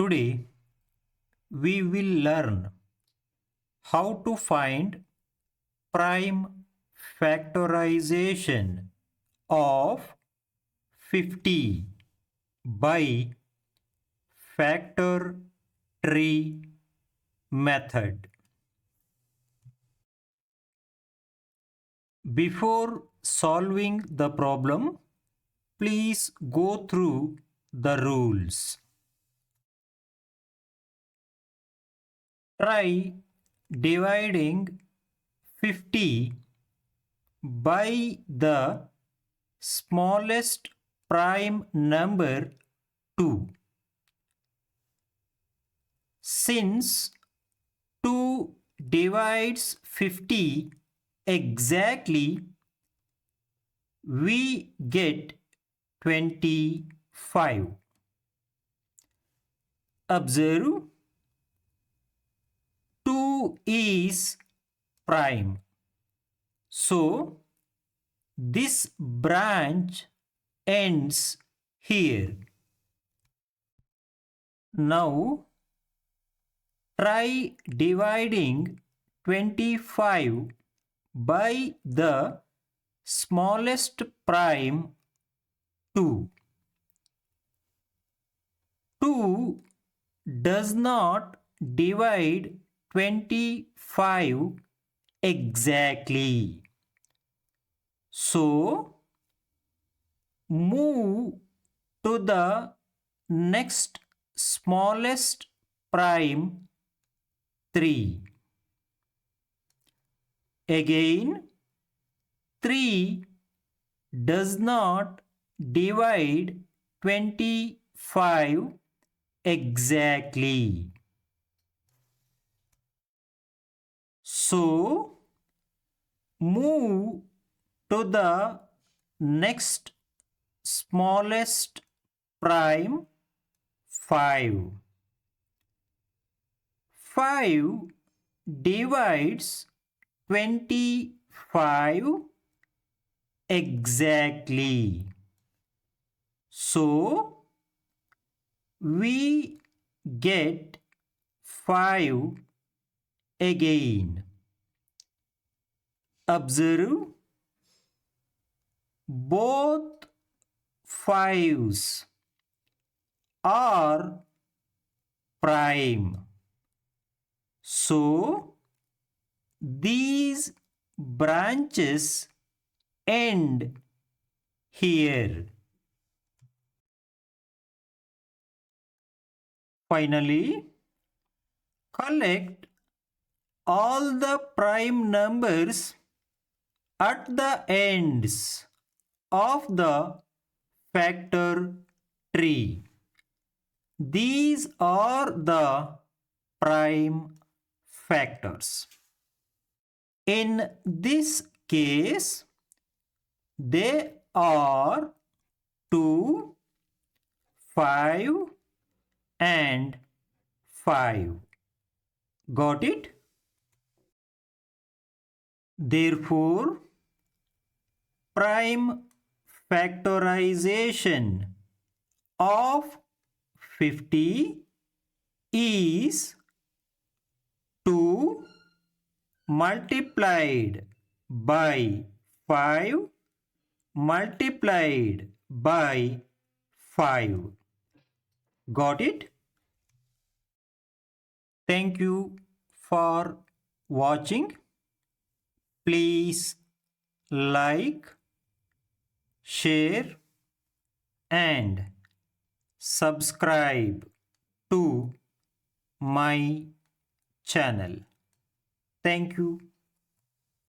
Today we will learn how to find prime factorization of 50 by factor tree method. Before solving the problem, please go through the rules. Try dividing 50 by the smallest prime number 2. Since 2 divides 50 exactly, we get 25. Observe, 2 is prime. So, this branch ends here. Now, try dividing 25 by the smallest prime 2. 2 does not divide 25 exactly. So, move to the next smallest prime 3. Again, 3 does not divide 25 exactly. So, move to the next smallest prime 5. 5 divides 25 exactly. So, we get 5 again. Observe, both 5s are prime. So, these branches end here. Finally, collect all the prime numbers at the ends of the factor tree. These are the prime factors. In this case, they are 2, 5 and 5. Got it? Therefore, prime factorization of 50 is 2 multiplied by 5 multiplied by 5. Got it? Thank you for watching. Please like, share and subscribe to my channel. Thank you.